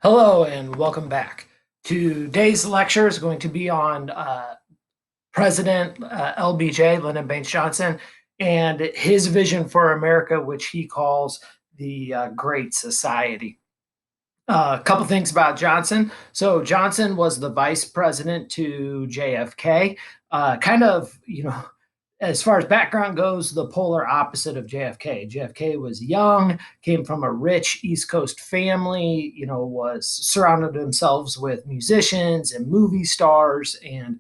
Hello and welcome back. Today's lecture is going to be on President LBJ, Lyndon Baines Johnson, and his vision for America, which he calls the Great Society. A couple things about Johnson. So Johnson was the vice president to JFK, kind of, as far as background goes, the polar opposite of JFK. JFK was young, came from a rich East Coast family, was surrounded themselves with musicians and movie stars, and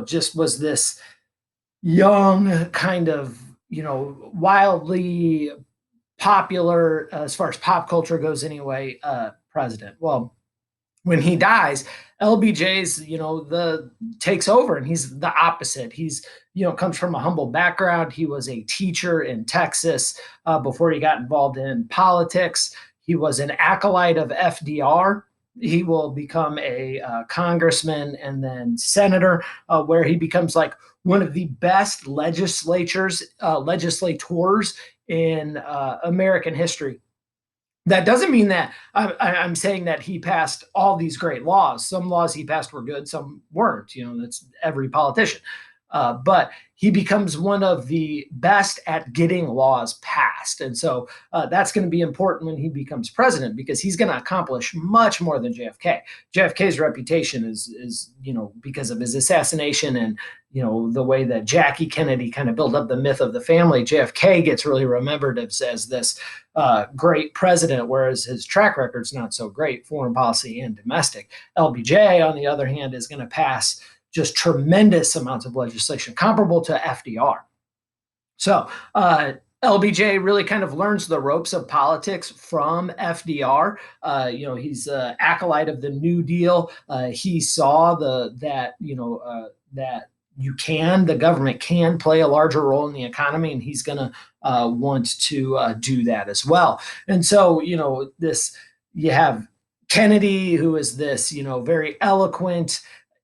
just was this young kind of wildly popular as far as pop culture goes anyway, president. Well, when he dies, LBJ's, the takes over and he's the opposite. He's, comes from a humble background. He was a teacher in Texas before he got involved in politics. He was an acolyte of FDR. He will become a congressman and then senator, where he becomes like one of the best legislators in American history. That doesn't mean that I'm saying that he passed all these great laws. Some laws he passed were good, some weren't. That's every politician. But he becomes one of the best at getting laws passed. And so that's going to be important when he becomes president because he's going to accomplish much more than JFK. JFK's reputation is because of his assassination and, the way that Jackie Kennedy kind of built up the myth of the family. JFK gets really remembered as this great president, whereas his track record's not so great, foreign policy and domestic. LBJ, on the other hand, is going to pass just tremendous amounts of legislation comparable to FDR. So LBJ really kind of learns the ropes of politics from FDR. He's an acolyte of the New Deal. He saw that the government can play a larger role in the economy, and he's going to want to do that as well. And so, you have Kennedy, who is this, very eloquent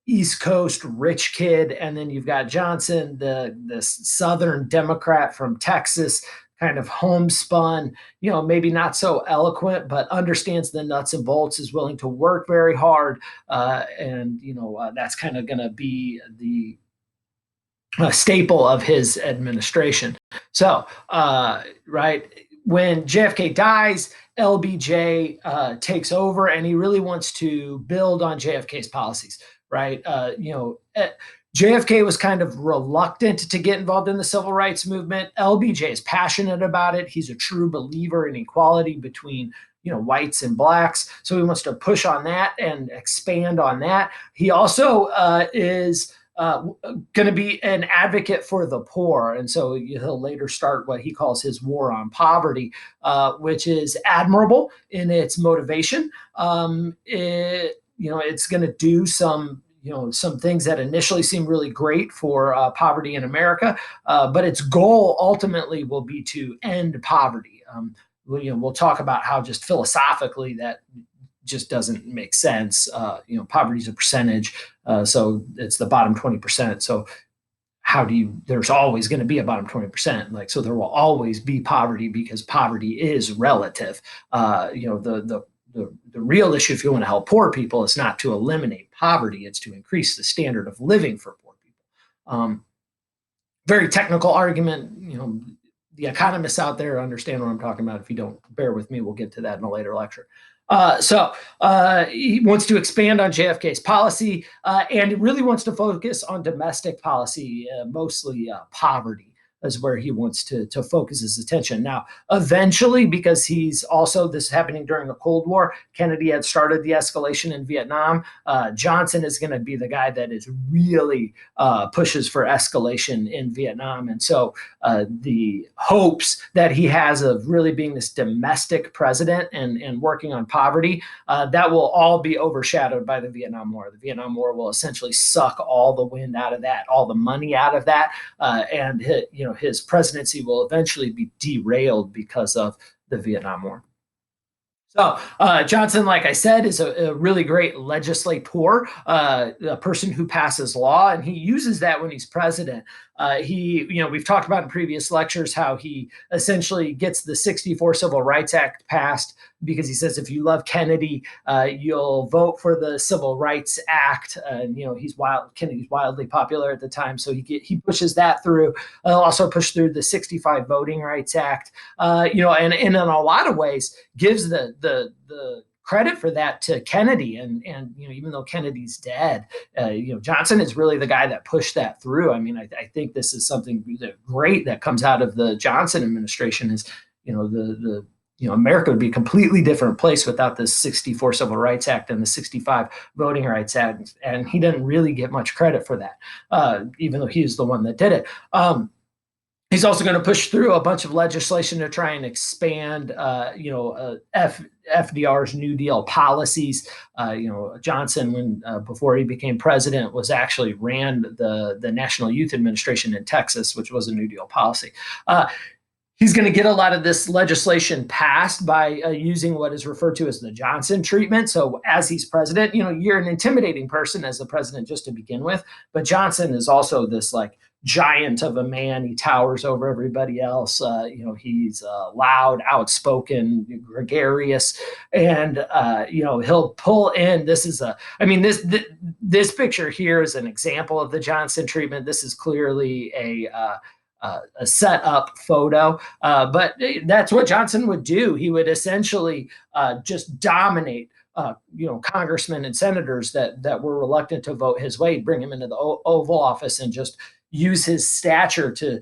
East Coast rich kid, and then you've got Johnson, the Southern Democrat from Texas, kind of homespun, maybe not so eloquent, but understands the nuts and bolts, is willing to work very hard, and that's kind of going to be the staple of his administration. So, right when JFK dies, LBJ takes over, and he really wants to build on JFK's policies. Right, JFK was kind of reluctant to get involved in the civil rights movement. LBJ is passionate about it. He's a true believer in equality between whites and blacks. So he wants to push on that and expand on that. He also is going to be an advocate for the poor. And so he'll later start what he calls his war on poverty, which is admirable in its motivation. It's going to do some things that initially seem really great for poverty in America, but its goal ultimately will be to end poverty. We'll talk about how just philosophically that just doesn't make sense. Poverty is a percentage, so it's the bottom 20%. So there's always going to be a bottom 20%. So there will always be poverty because poverty is relative. The real issue, if you want to help poor people, is not to eliminate poverty, it's to increase the standard of living for poor people. Very technical argument. The economists out there understand what I'm talking about. If you don't bear with me, we'll get to that in a later lecture. So he wants to expand on JFK's policy, and really wants to focus on domestic policy, mostly poverty is where he wants to focus his attention. Now, eventually, because this is happening during the Cold War, Kennedy had started the escalation in Vietnam. Johnson is going to be the guy that is really pushes for escalation in Vietnam. And so the hopes that he has of really being this domestic president and working on poverty, that will all be overshadowed by the Vietnam War. The Vietnam War will essentially suck all the wind out of that, all the money out of that, and his presidency will eventually be derailed because of the Vietnam War. So Johnson, like I said, is a really great legislator, a person who passes law, and he uses that when he's president. We've talked about in previous lectures how he essentially gets the '64 Civil Rights Act passed because he says if you love Kennedy, you'll vote for the Civil Rights Act. And Kennedy's wildly popular at the time, so he pushes that through. Also pushed through the '65 Voting Rights Act. And in a lot of ways gives the credit for that to Kennedy, and even though Kennedy's dead, Johnson is really the guy that pushed that through. I mean, I think this is something great that comes out of the Johnson administration. Is the America would be a completely different place without the '64 Civil Rights Act and the '65 Voting Rights Act, and he didn't really get much credit for that, even though he was the one that did it. He's also going to push through a bunch of legislation to try and expand, FDR's New Deal policies. Johnson, when before he became president, was actually ran the National Youth Administration in Texas, which was a New Deal policy. He's going to get a lot of this legislation passed by using what is referred to as the Johnson treatment. So as he's president, you're an intimidating person as the president just to begin with, but Johnson is also this like giant of a man. He towers over everybody else. He's loud, outspoken, gregarious, and he'll pull in. This picture here is an example of the Johnson treatment. This is clearly a set up photo, but that's what Johnson would do. He would essentially just dominate congressmen and senators that were reluctant to vote his way, bring him into the Oval Office and just use his stature to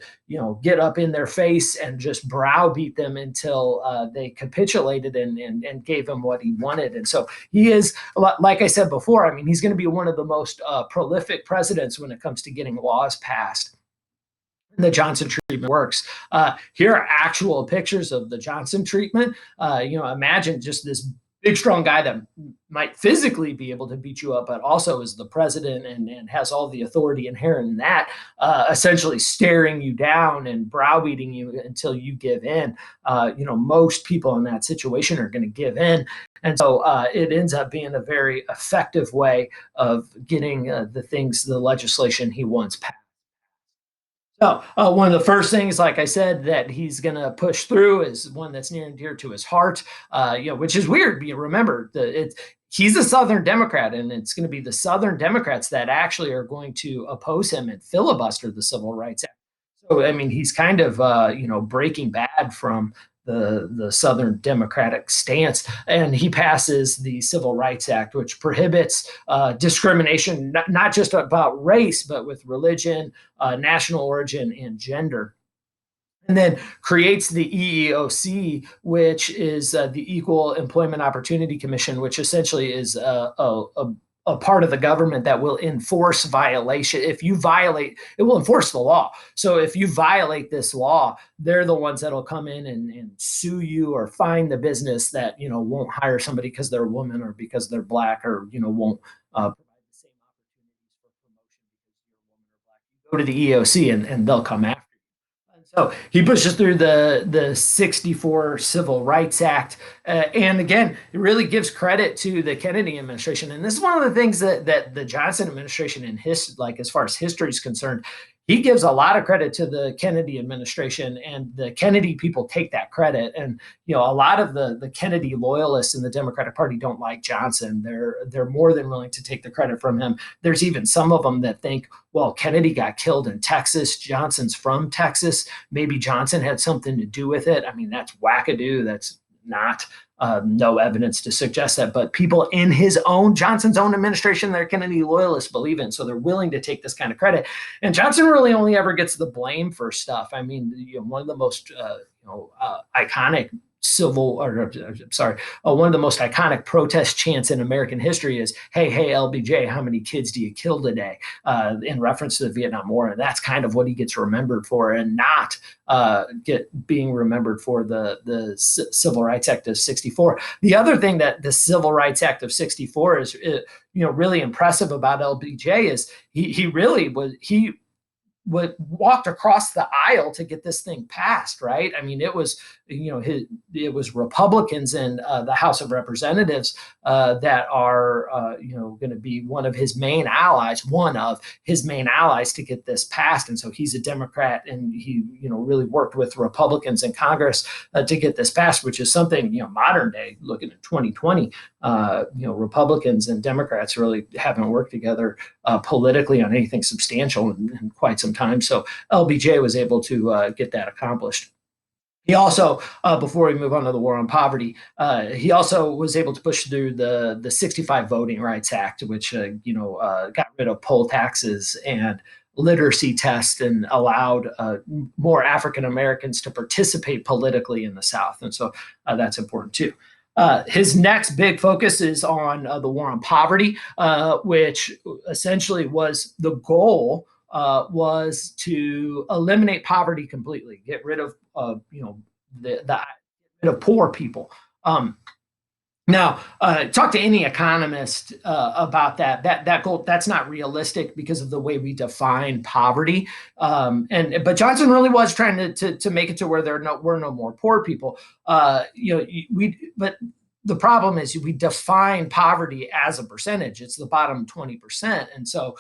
get up in their face and just browbeat them until they capitulated and gave him what he wanted. And so he is, like I said before, I mean, he's going to be one of the most prolific presidents when it comes to getting laws passed. The Johnson treatment works. Here are actual pictures of the Johnson treatment. Imagine just this big, strong guy that might physically be able to beat you up, but also is the president and has all the authority inherent in that, essentially staring you down and browbeating you until you give in. Most people in that situation are going to give in. And so it ends up being a very effective way of getting the legislation he wants passed. So one of the first things, like I said, that he's going to push through is one that's near and dear to his heart, which is weird. Remember, he's a Southern Democrat, and it's going to be the Southern Democrats that actually are going to oppose him and filibuster the Civil Rights Act. So, I mean, he's kind of, breaking bad from the Southern Democratic stance, and he passes the Civil Rights Act, which prohibits discrimination, not just about race, but with religion, national origin, and gender. And then creates the EEOC, which is the Equal Employment Opportunity Commission, which essentially is a part of the government that will enforce violation. If you violate, it will enforce the law. So if you violate this law, they're the ones that'll come in and sue you or fine the business that won't hire somebody because they're a woman or because they're black, or won't provide the same opportunities for promotion because you're a woman or black. You go to the EOC and they'll come after. So he pushes through the '64 Civil Rights Act, and again, it really gives credit to the Kennedy administration. And this is one of the things that the Johnson administration, as far as history is concerned, he gives a lot of credit to the Kennedy administration, and the Kennedy people take that credit. And a lot of the Kennedy loyalists in the Democratic Party don't like Johnson. They're more than willing to take the credit from him. There's even some of them that think, well, Kennedy got killed in Texas. Johnson's from Texas. Maybe Johnson had something to do with it. I mean, that's wackadoo. That's not no evidence to suggest that, but people in Johnson's own administration, they're Kennedy loyalists, believe in, so they're willing to take this kind of credit. And Johnson really only ever gets the blame for stuff. I mean, one of the most iconic one of the most iconic protest chants in American history is, hey, LBJ, how many kids do you kill today? In reference to the Vietnam War. And that's kind of what he gets remembered for, and not being remembered for the Civil Rights Act of '64. The other thing that the Civil Rights Act of '64 is really impressive about LBJ is he walked across the aisle to get this thing passed, right? I mean, it was, it was Republicans in the House of Representatives that are, going to be one of his main allies to get this passed. And so he's a Democrat, and he, really worked with Republicans in Congress to get this passed, which is something, modern day, looking at 2020, Republicans and Democrats really haven't worked together politically on anything substantial in quite some time. So LBJ was able to get that accomplished. He also, before we move on to the war on poverty, he also was able to push through the 65 Voting Rights Act, which got rid of poll taxes and literacy tests and allowed more African Americans to participate politically in the South. And so that's important too. His next big focus is on the war on poverty, which essentially was the goal was to eliminate poverty completely, get rid of the poor people. Now, talk to any economist about that. That goal, that's not realistic because of the way we define poverty. But Johnson really was trying to make it to where there were no more poor people. But the problem is we define poverty as a percentage. It's the bottom 20%, and so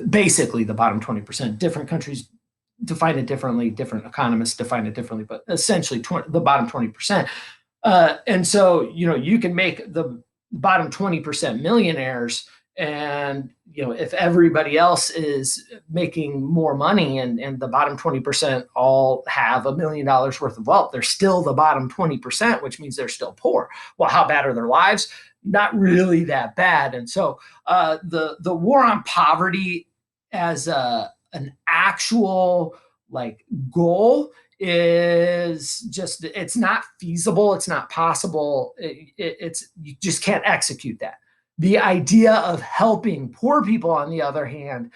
basically the bottom 20%. Different countries define it differently, different economists define it differently, but essentially the bottom 20%. And so, you can make the bottom 20% millionaires, and, if everybody else is making more money and the bottom 20% all have $1 million worth of wealth, they're still the bottom 20%, which means they're still poor. Well, how bad are their lives? Not really that bad. And so the war on poverty as an actual goal is just, it's not feasible, it's not possible, it's you just can't execute that. The idea of helping poor people, on the other hand,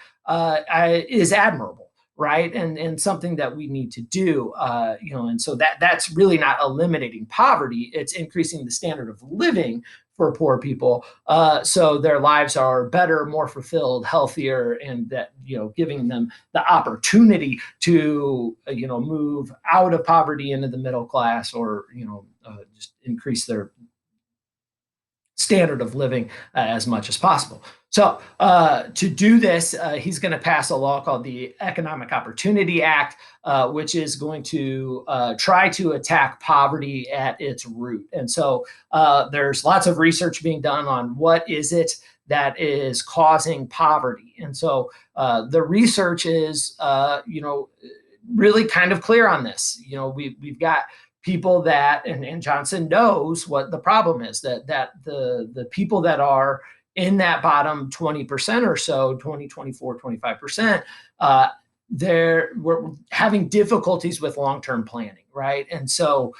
is admirable, right? And something that we need to do, and so that's really not eliminating poverty, it's increasing the standard of living for poor people, so their lives are better, more fulfilled, healthier, and that, giving them the opportunity to, move out of poverty into the middle class, or, just increase their standard of living as much as possible. So to do this, he's going to pass a law called the Economic Opportunity Act, which is going to try to attack poverty at its root. And so there's lots of research being done on what is it that is causing poverty. And so the research is, really kind of clear on this. We've got people that, and Johnson knows what the problem is, that the people that are in that bottom 20% or so, 20, 24, 25%, we're having difficulties with long-term planning, right? And so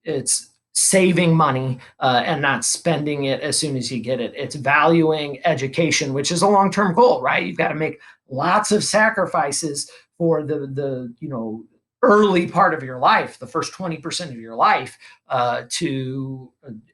it's saving money and not spending it as soon as you get it. It's valuing education, which is a long-term goal, right? You've got to make lots of sacrifices for the early part of your life, the first 20% of your life, to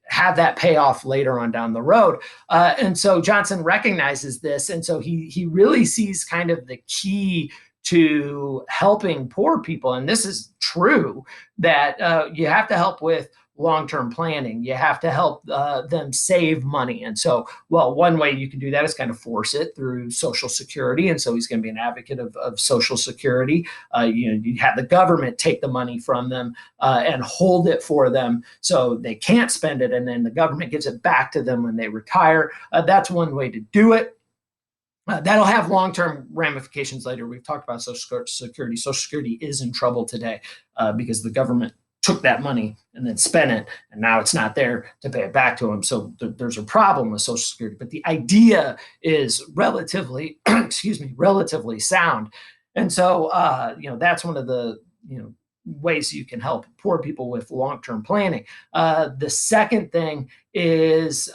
have that payoff later on down the road. And so Johnson recognizes this. And so he really sees kind of the key to helping poor people. And this is true, that you have to help with long-term planning. You have to help them save money. And so, one way you can do that is kind of force it through Social Security. And so he's going to be an advocate of Social Security. You have the government take the money from them and hold it for them so they can't spend it. And then the government gives it back to them when they retire. That's one way to do it. That'll have long-term ramifications later. We've talked about Social Security. Social Security is in trouble today because the government took that money and then spent it, and now it's not there to pay it back to them. So there's a problem with Social Security, but the idea is relatively, relatively sound. And so, that's one of the, ways you can help poor people with long-term planning. The second thing is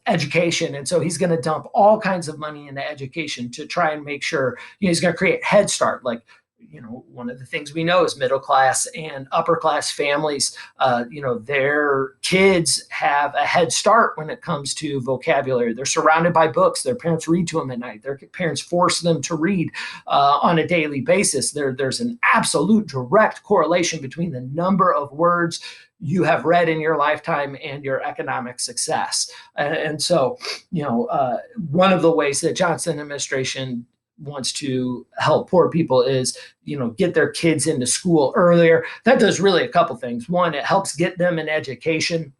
education. And so he's going to dump all kinds of money into education to try and make sure, he's going to create Head Start, like, one of the things we know is middle class and upper class families, their kids have a head start when it comes to vocabulary. They're surrounded by books. Their parents read to them at night. Their parents force them to read on a daily basis. There's an absolute direct correlation between the number of words you have read in your lifetime and your economic success. And so, one of the ways that Johnson administration wants to help poor people is, get their kids into school earlier. That does really a couple things. One, it helps get them an education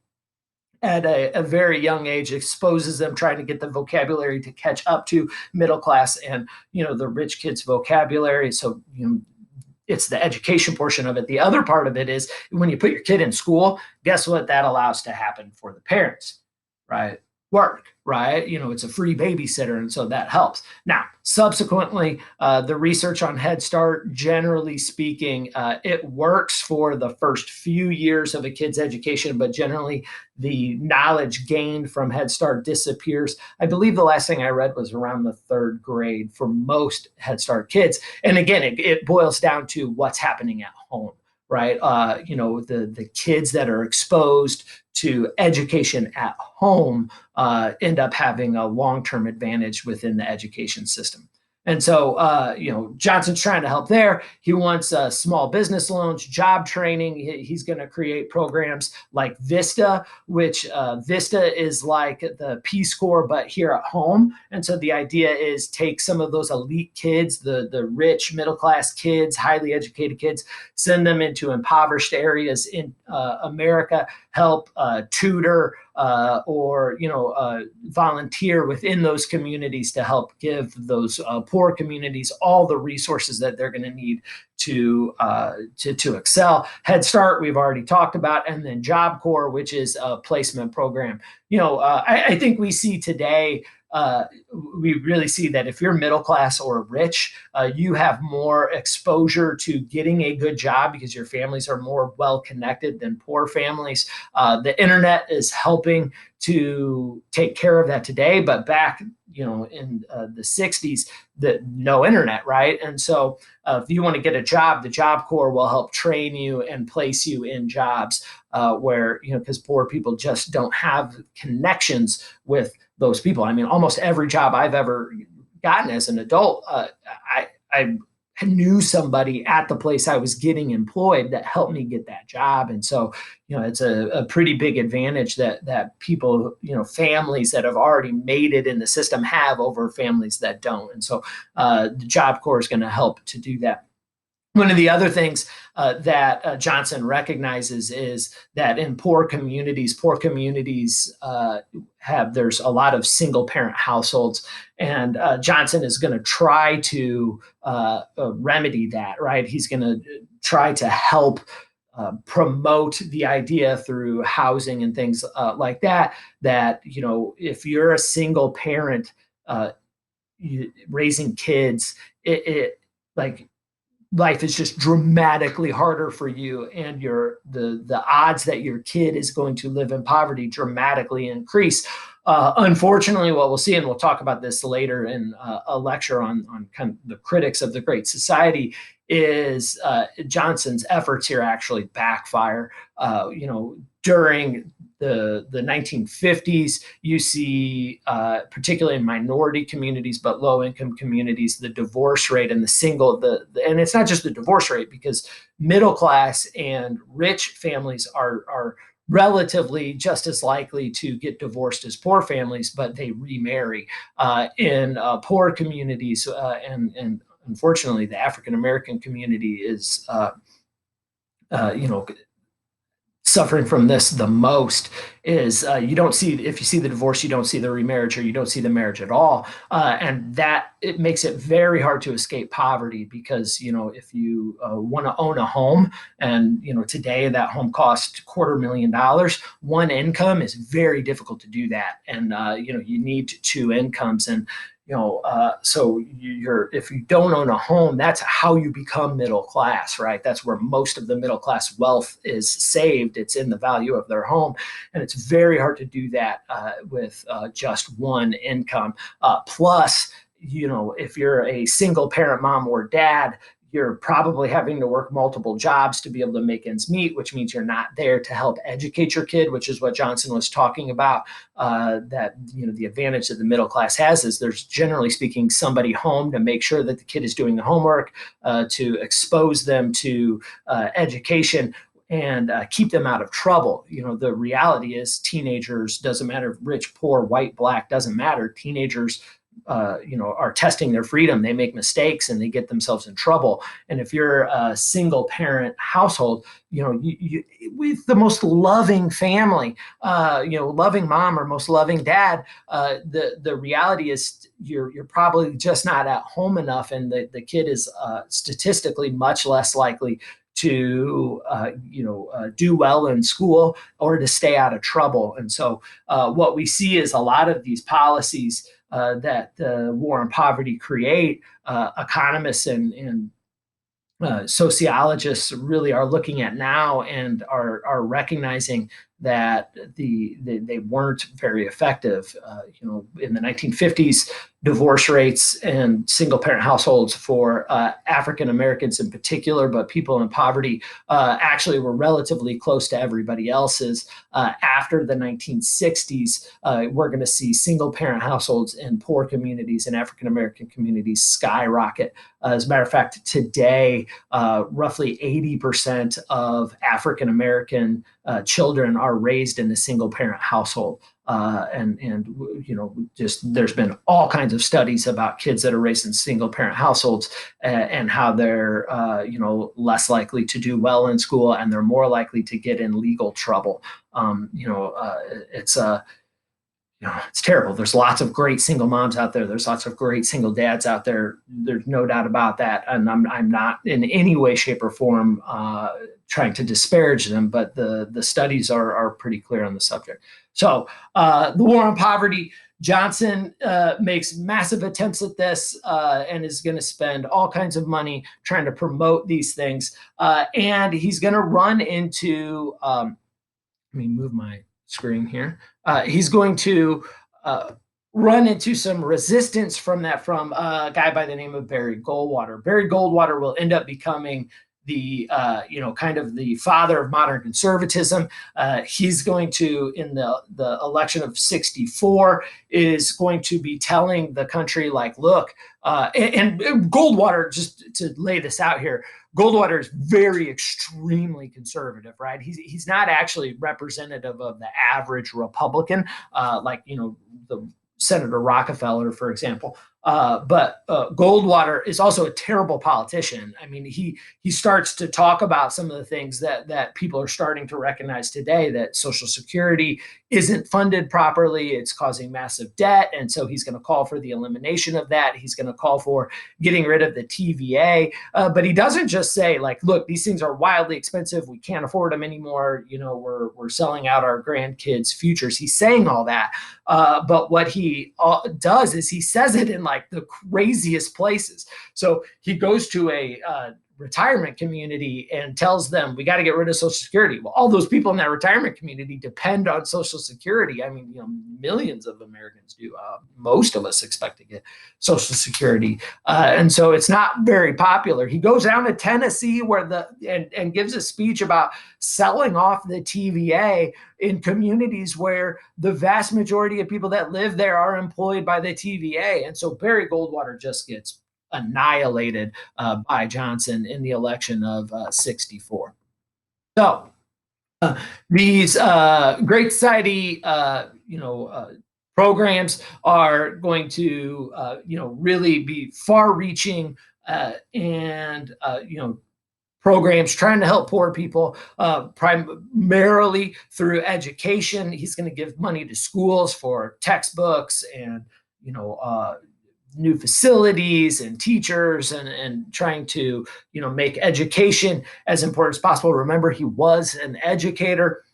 at a very young age, exposes them, trying to get the vocabulary to catch up to middle class and, the rich kids' vocabulary. So, it's the education portion of it. The other part of it is when you put your kid in school, guess what that allows to happen for the parents, right? Work, right? It's a free babysitter. And so that helps. Now, subsequently, the research on Head Start, generally speaking, it works for the first few years of a kid's education, but generally the knowledge gained from Head Start disappears. I believe the last thing I read was around the third grade for most Head Start kids. And again, it boils down to what's happening at home, right? The kids that are exposed to education at home end up having a long-term advantage within the education system. And so, Johnson's trying to help there. He wants small business loans, job training. He's going to create programs like Vista, which Vista is like the Peace Corps, but here at home. And so the idea is take some of those elite kids, the rich middle-class kids, highly educated kids, send them into impoverished areas in America, help tutor or volunteer within those communities to help give those poor communities all the resources that they're going to need to excel. Head Start, we've already talked about, and then Job Corps, which is a placement program. I think we see today, we really see that if you're middle class or rich, you have more exposure to getting a good job because your families are more well connected than poor families. The internet is helping to take care of that today, but back in the 60s, no internet, right? And so if you want to get a job, the Job Corps will help train you and place you in jobs where, because poor people just don't have connections with those people. I mean, almost every job I've ever gotten as an adult, I knew somebody at the place I was getting employed that helped me get that job. And so, it's a pretty big advantage that people, families that have already made it in the system have over families that don't. And so the Job Corps is going to help to do that. One of the other things that Johnson recognizes is that in poor communities there's a lot of single parent households, and Johnson is going to try to remedy that, right? He's going to try to help promote the idea through housing and things like that, if you're a single parent raising kids, it life is just dramatically harder for you, and the odds that your kid is going to live in poverty dramatically increase. Unfortunately, what we'll see, and we'll talk about this later in a lecture on kind of the critics of the Great Society, is Johnson's efforts here actually backfire. During the 1950s, you see, particularly in minority communities, but low-income communities, the divorce rate and and it's not just the divorce rate, because middle class and rich families are relatively just as likely to get divorced as poor families, but they remarry. In poor communities, and unfortunately, the African American community is, suffering from this the most. Is you don't see, if you see the divorce, you don't see the remarriage, or you don't see the marriage at all, and that it makes it very hard to escape poverty, because if you want to own a home, and today that home costs $250,000, one income is very difficult to do that, and you need two incomes. And so if you don't own a home, that's how you become middle class, right? That's where most of the middle class wealth is saved. It's in the value of their home, and it's very hard to do that with just one income. Plus, if you're a single parent mom or dad, you're probably having to work multiple jobs to be able to make ends meet, which means you're not there to help educate your kid, which is what Johnson was talking about. That the advantage that the middle class has is there's generally speaking somebody home to make sure that the kid is doing the homework, to expose them to education, and keep them out of trouble. The reality is teenagers, doesn't matter rich, poor, white, black, doesn't matter. Teenagers are testing their freedom. They make mistakes and they get themselves in trouble. And if you're a single parent household, with the most loving family, loving mom or most loving dad, the reality is you're probably just not at home enough, and the kid is statistically much less likely to do well in school or to stay out of trouble. And so what we see is a lot of these policies that the war on poverty create. Economists and sociologists really are looking at now and are recognizing that they weren't very effective. In the 1950s, divorce rates and single parent households for African Americans in particular, but people in poverty, actually were relatively close to everybody else's. After the 1960s, we're going to see single parent households in poor communities and African American communities skyrocket. As a matter of fact, today, roughly 80% of African American children are raised in a single parent household. Just there's been all kinds of studies about kids that are raised in single parent households, and how they're less likely to do well in school, and they're more likely to get in legal trouble. It's it's terrible. There's lots of great single moms out there. There's lots of great single dads out there. There's no doubt about that. And I'm not in any way, shape, or form trying to disparage them, but the studies are pretty clear on the subject. So the war on poverty, Johnson makes massive attempts at this, and is going to spend all kinds of money trying to promote these things. And he's going to run into, let me move my screen here. He's going to run into some resistance from a guy by the name of Barry Goldwater. Barry Goldwater will end up becoming the kind of the father of modern conservatism. He's going to, in the election of 64, is going to be telling the country, like, look, and Goldwater, just to lay this out here, Goldwater is very extremely conservative, right? He's not actually representative of the average Republican, like the Senator Rockefeller, for example. But Goldwater is also a terrible politician. I mean, he starts to talk about some of the things that people are starting to recognize today, that Social Security isn't funded properly. It's causing massive debt. And so he's going to call for the elimination of that. He's going to call for getting rid of the TVA. But he doesn't just say, like, look, these things are wildly expensive. We can't afford them anymore. We're selling out our grandkids' futures. He's saying all that. But what he does is he says it in like the craziest places. So he goes to a retirement community and tells them, we got to get rid of Social Security. Well, all those people in that retirement community depend on Social Security. I mean, millions of Americans do. Most of us expect to get Social Security. And so it's not very popular. He goes down to Tennessee and gives a speech about selling off the TVA in communities where the vast majority of people that live there are employed by the TVA. And so Barry Goldwater just gets annihilated by Johnson in the election of 64. So these Great Society, programs are going to, really be far-reaching, and programs trying to help poor people, primarily through education. He's going to give money to schools for textbooks and new facilities and teachers, and trying to make education as important as possible. Remember, he was an educator.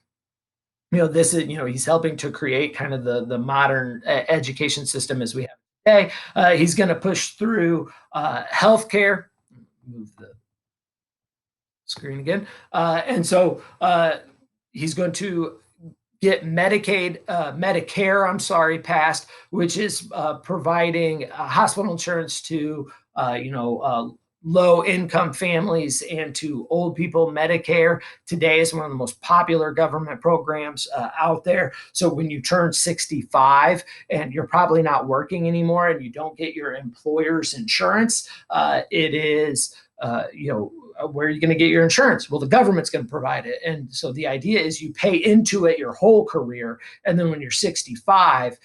This is he's helping to create kind of the modern education system as we have today. He's going to push through healthcare. Move the screen again. And so he's going to get Medicare, passed, which is providing hospital insurance to, low income families and to old people. Medicare today is one of the most popular government programs out there. So when you turn 65 and you're probably not working anymore and you don't get your employer's insurance, it is, where are you going to get your insurance? Well, the government's going to provide it. And so the idea is you pay into it your whole career. And then when you're 65,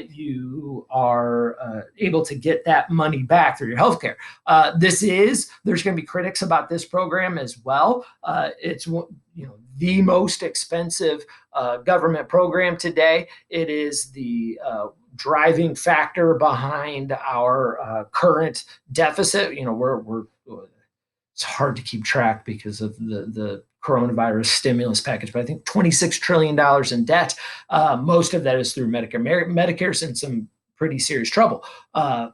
you are able to get that money back through your healthcare. There's going to be critics about this program as well. It's the most expensive government program today. It is the driving factor behind our current deficit. We're it's hard to keep track because of the coronavirus stimulus package, but I think $26 trillion in debt. Most of that is through Medicare. Medicare's in some pretty serious trouble.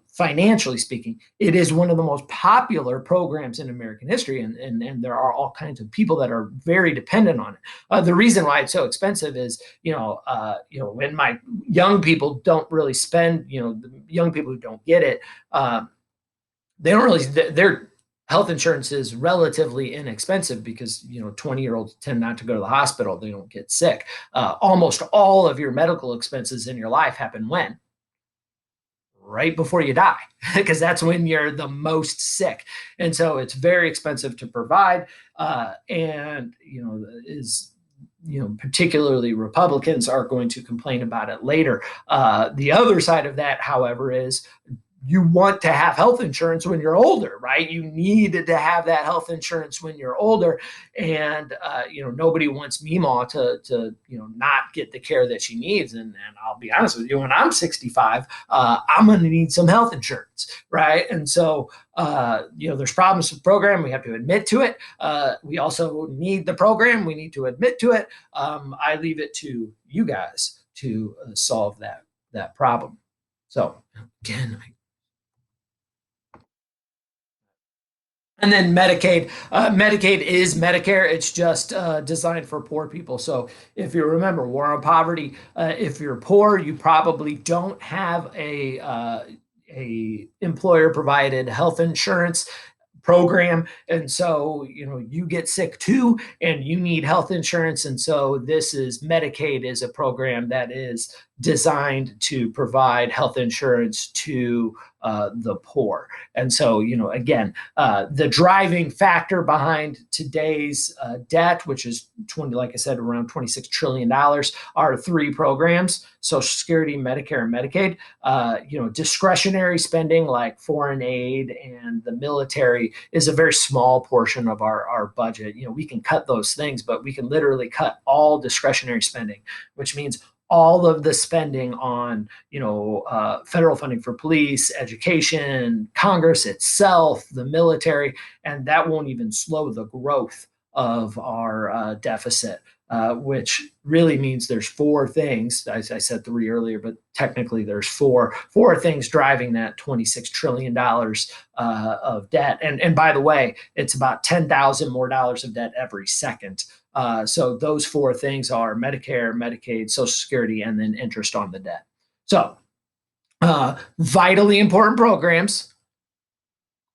Financially speaking, it is one of the most popular programs in American history, and there are all kinds of people that are very dependent on it. The reason why it's so expensive is, when my young people don't really spend, the young people who don't get it, they don't really, their health insurance is relatively inexpensive because 20-year-olds tend not to go to the hospital. They don't get sick. Almost all of your medical expenses in your life happen when? Right before you die, because that's when you're the most sick. And so it's very expensive to provide. And particularly Republicans are going to complain about it later. The other side of that, however, is you want to have health insurance when you're older, right? You need to have that health insurance when you're older. And, nobody wants Meemaw to not get the care that she needs. And I'll be honest with you, when I'm 65, I'm going to need some health insurance, right? And so, there's problems with the program. We have to admit to it. We also need the program. We need to admit to it. I leave it to you guys to solve that problem. So again, and then Medicaid. Medicaid is Medicare. It's just designed for poor people. So if you remember War on Poverty, if you're poor, you probably don't have a employer provided health insurance program, and so you get sick too and you need health insurance. And so Medicaid is a program that is designed to provide health insurance to the poor. And so again, the driving factor behind today's debt, which is like I said, around $26 trillion, are three programs: Social Security, Medicare, and Medicaid. Discretionary spending like foreign aid and the military is a very small portion of our budget. We can cut those things, but we can literally cut all discretionary spending, which means all of the spending on federal funding for police, education, Congress itself, the military, and that won't even slow the growth of our deficit. Which really means there's four things. I said three earlier, but technically there's four things driving that $26 trillion of debt. And by the way, it's about 10,000 more dollars of debt every second. So those four things are Medicare, Medicaid, Social Security, and then interest on the debt. So vitally important programs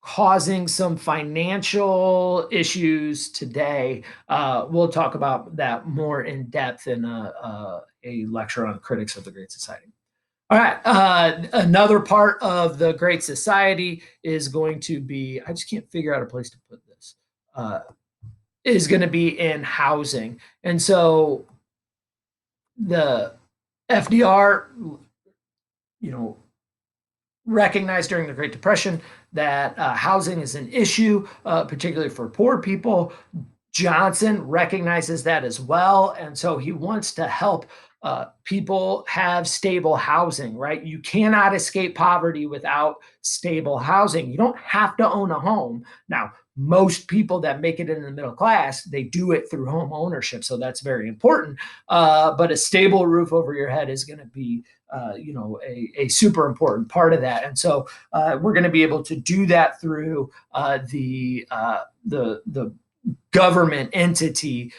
causing some financial issues today. We'll talk about that more in depth in a lecture on critics of the Great Society. All right. Another part of the Great Society is going to be, I just can't figure out a place to put this, is going to be in housing. And so the FDR, recognized during the Great Depression that housing is an issue, particularly for poor people. Johnson recognizes that as well. And so he wants to help people have stable housing, right? You cannot escape poverty without stable housing. You don't have to own a home. Now, most people that make it in the middle class, they do it through home ownership. So that's very important. But a stable roof over your head is going to be a super important part of that. And so we're going to be able to do that through the government entity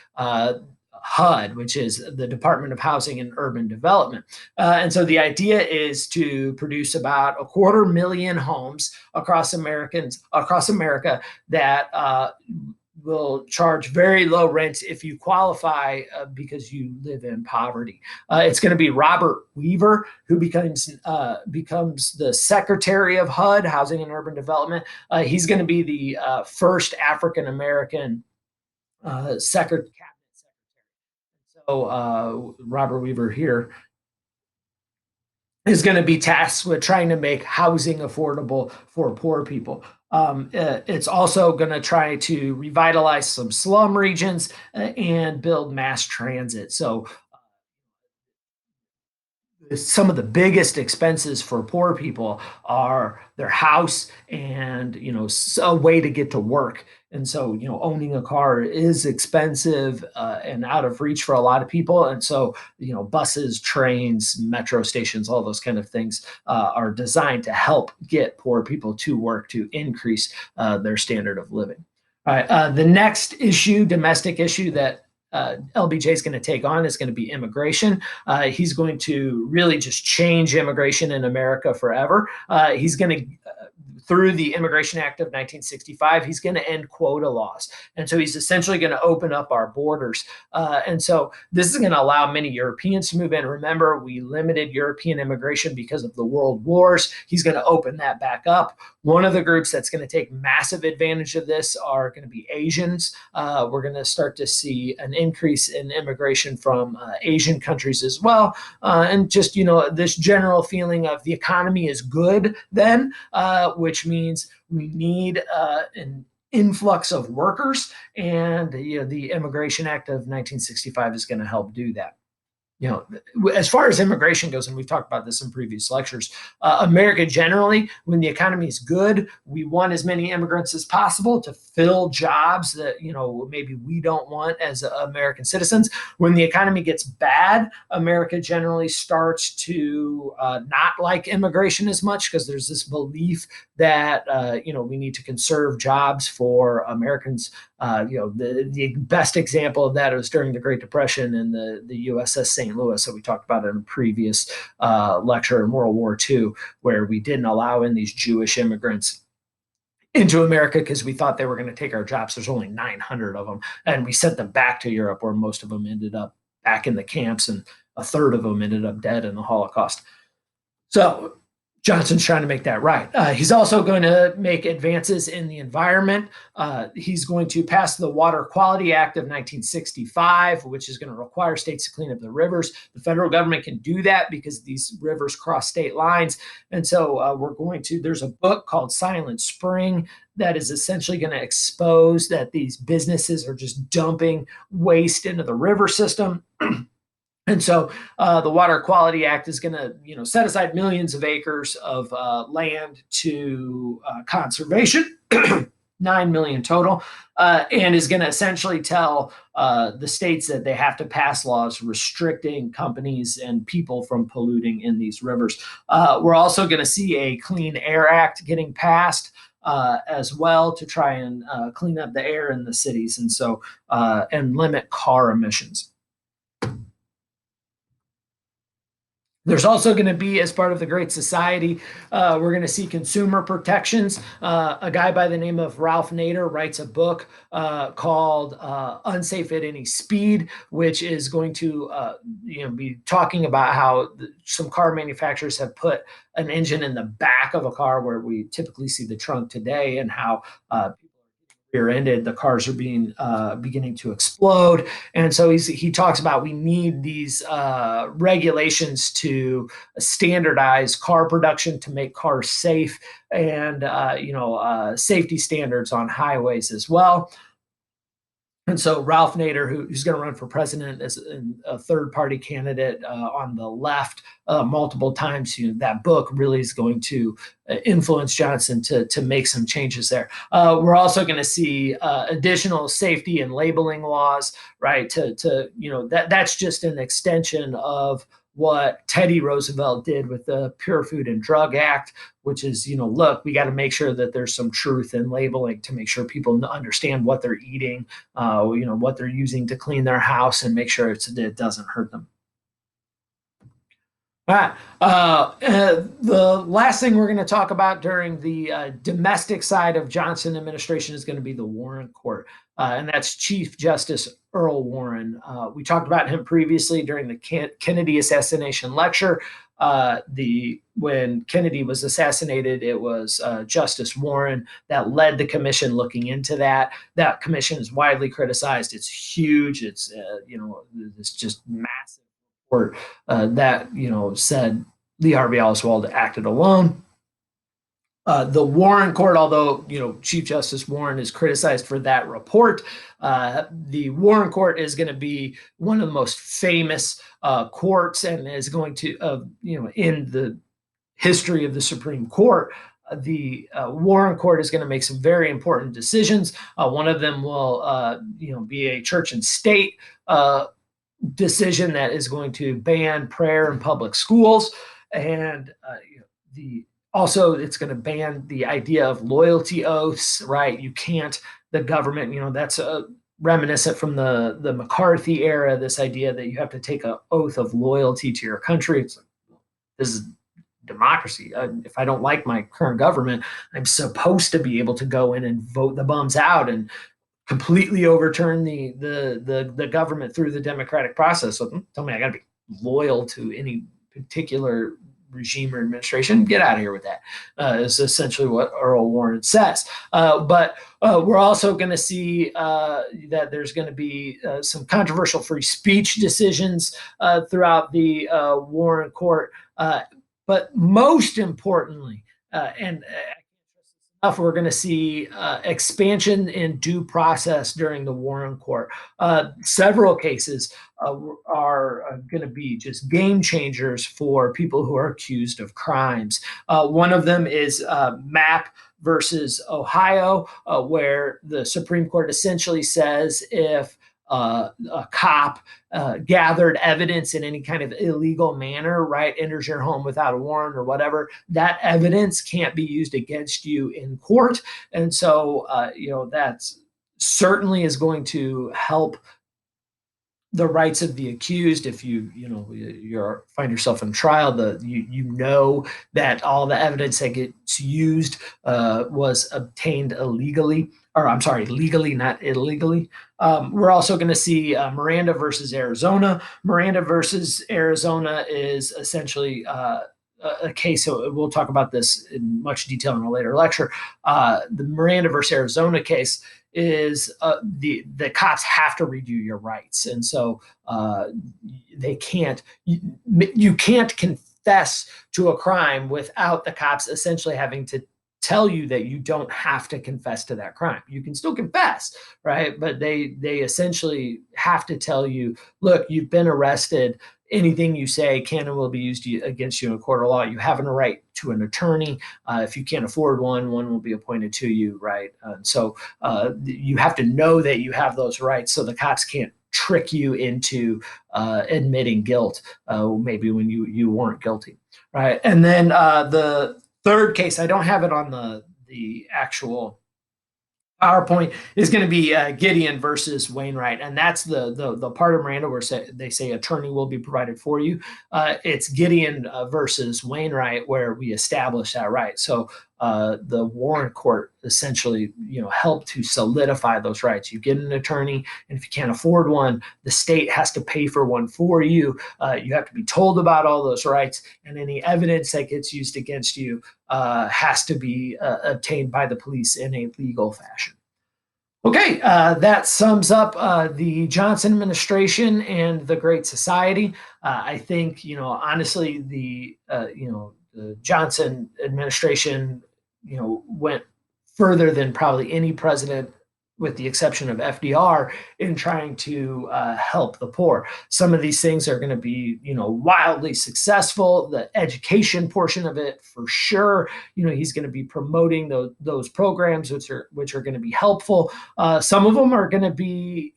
HUD, which is the Department of Housing and Urban Development. And so the idea is to produce about 250,000 homes across America that will charge very low rents if you qualify because you live in poverty. It's going to be Robert Weaver who becomes the Secretary of HUD, Housing and Urban Development. He's going to be the first African American cabinet secretary. So Robert Weaver here is going to be tasked with trying to make housing affordable for poor people. It's also going to try to revitalize some slum regions and build mass transit. So some of the biggest expenses for poor people are their house and a way to get to work. And so owning a car is expensive and out of reach for a lot of people. And so buses, trains, metro stations, all those kind of things are designed to help get poor people to work, to increase their standard of living. All right, the next issue, domestic issue that LBJ is going to take on is going to be immigration. He's going to really just change immigration in America forever. He's going to through the Immigration Act of 1965, he's going to end quota laws. And so he's essentially going to open up our borders. And so this is going to allow many Europeans to move in. Remember, we limited European immigration because of the world wars. He's going to open that back up. One of the groups that's going to take massive advantage of this are going to be Asians. We're going to start to see an increase in immigration from Asian countries as well. And just, this general feeling of the economy is good then, which means we need an influx of workers. And the Immigration Act of 1965 is going to help do that. As far as immigration goes, and we've talked about this in previous lectures, America generally, when the economy is good, we want as many immigrants as possible to fill jobs that, maybe we don't want as American citizens. When the economy gets bad, America generally starts to not like immigration as much because there's this belief that, we need to conserve jobs for Americans. The best example of that was during the Great Depression in the USS St. Louis. So we talked about it in a previous lecture in World War II, where we didn't allow in these Jewish immigrants into America because we thought they were going to take our jobs. There's only 900 of them. And we sent them back to Europe, where most of them ended up back in the camps, and a third of them ended up dead in the Holocaust. So Johnson's trying to make that right. He's also going to make advances in the environment. He's going to pass the Water Quality Act of 1965, which is going to require states to clean up the rivers. The federal government can do that because these rivers cross state lines. And so there's a book called Silent Spring that is essentially going to expose that these businesses are just dumping waste into the river system. And so the Water Quality Act is going to, set aside millions of acres of land to conservation, 9 million total, and is going to essentially tell the states that they have to pass laws restricting companies and people from polluting in these rivers. We're also going to see a Clean Air Act getting passed as well to try and clean up the air in the cities, and so and limit car emissions. There's also going to be, as part of the Great Society, we're going to see consumer protections. A guy by the name of Ralph Nader writes a book called Unsafe at Any Speed, which is going to be talking about how some car manufacturers have put an engine in the back of a car where we typically see the trunk today, and how rear-ended, the cars are beginning to explode. And so he talks about we need these regulations to standardize car production to make cars safe, and safety standards on highways as well. And so Ralph Nader, who's going to run for president as a third-party candidate on the left multiple times, that book really is going to influence Johnson to make some changes there. We're also going to see additional safety and labeling laws, right? That's just an extension of what Teddy Roosevelt did with the Pure Food and Drug Act, which is, look, we got to make sure that there's some truth in labeling to make sure people understand what they're eating, what they're using to clean their house, and make sure it doesn't hurt them. All right. The last thing we're going to talk about during the domestic side of Johnson administration is going to be the Warren Court, and that's Chief Justice Earl Warren. We talked about him previously during the Kennedy assassination lecture. When Kennedy was assassinated, it was Justice Warren that led the commission looking into that. That commission is widely criticized. It's huge. It's it's just massive. That said Lee Harvey Oswald acted alone. The Warren Court, although Chief Justice Warren is criticized for that report, the Warren Court is going to be one of the most famous courts, and is going to, in the history of the Supreme Court, the Warren Court is going to make some very important decisions. One of them will, be a church and state decision that is going to ban prayer in public schools, and also it's going to ban the idea of loyalty oaths. Right, you can't, the government, that's reminiscent from the McCarthy era. This idea that you have to take an oath of loyalty to your country. It's like, this is democracy. If I don't like my current government, I'm supposed to be able to go in and vote the bums out and completely overturn the government through the democratic process. So tell me I got to be loyal to any particular regime or administration? Get out of here with that. Is essentially what Earl Warren says. But we're also going to see that there's going to be some controversial free speech decisions throughout the Warren Court. But most importantly, we're going to see expansion in due process during the Warren Court. Several cases are going to be just game changers for people who are accused of crimes. One of them is Mapp versus Ohio, where the Supreme Court essentially says if a cop gathered evidence in any kind of illegal manner, right, enters your home without a warrant or whatever, that evidence can't be used against you in court. And so, that's certainly is going to help the rights of the accused. If you find yourself in trial, you know that all the evidence that gets used was obtained illegally, or I'm sorry, legally, not illegally. We're also going to see Miranda versus Arizona. Miranda versus Arizona is essentially a case. So we'll talk about this in much detail in a later lecture. The Miranda versus Arizona case is the cops have to read you your rights, and so they can't. You can't confess to a crime without the cops essentially having to tell you that you don't have to confess to that crime. You can still confess, right? But they essentially have to tell you, look, you've been arrested. Anything you say can and will be used against you in a court of law. You have a right to an attorney. If you can't afford one will be appointed to you, right? So you have to know that you have those rights, so the cops can't trick you into admitting guilt, maybe when you weren't guilty, right? And then the third case, I don't have it on the actual PowerPoint, is going to be Gideon versus Wainwright, and that's the part of Miranda where they say attorney will be provided for you. It's Gideon versus Wainwright where we establish that right. So the Warren Court essentially, helped to solidify those rights. You get an attorney, and if you can't afford one, the state has to pay for one for you. You have to be told about all those rights, and any evidence that gets used against you has to be obtained by the police in a legal fashion. Okay, that sums up the Johnson administration and the Great Society. I think, honestly, the Johnson administration, went further than probably any president, with the exception of FDR, in trying to help the poor. Some of these things are going to be, wildly successful. The education portion of it, for sure, he's going to be promoting those programs, which are going to be helpful. Some of them are going to be,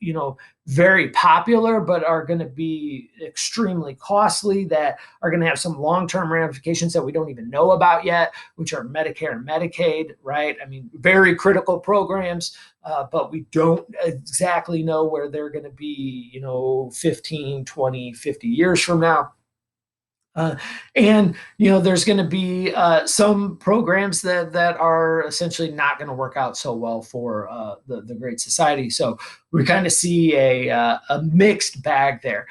very popular, but are going to be extremely costly, that are going to have some long term ramifications that we don't even know about yet, which are Medicare and Medicaid, right? I mean, very critical programs, but we don't exactly know where they're going to be, 15, 20, 50 years from now. Uh, and there's going to be some programs that are essentially not going to work out so well for the Great Society. So we kind of see a mixed bag there.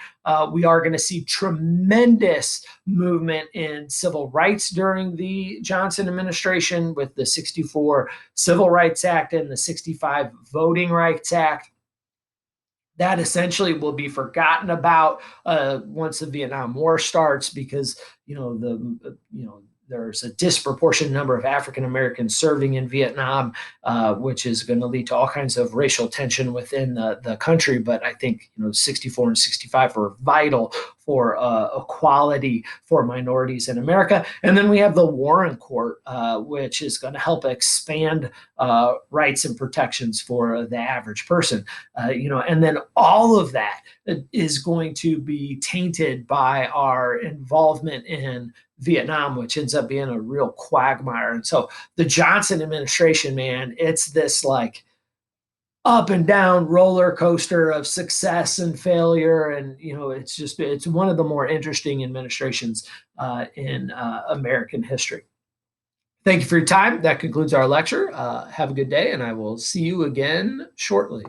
We are going to see tremendous movement in civil rights during the Johnson administration with the '64 Civil Rights Act and the '65 Voting Rights Act. That essentially will be forgotten about once the Vietnam War starts, because there's a disproportionate number of African Americans serving in Vietnam, which is going to lead to all kinds of racial tension within the country. But I think 64 and 65 were vital for equality for minorities in America. And then we have the Warren Court, which is going to help expand rights and protections for the average person. And then all of that is going to be tainted by our involvement in Vietnam, which ends up being a real quagmire. And so the Johnson administration, man, it's this like up and down roller coaster of success and failure. And, it's one of the more interesting administrations in American history. Thank you for your time. That concludes our lecture. Have a good day, and I will see you again shortly.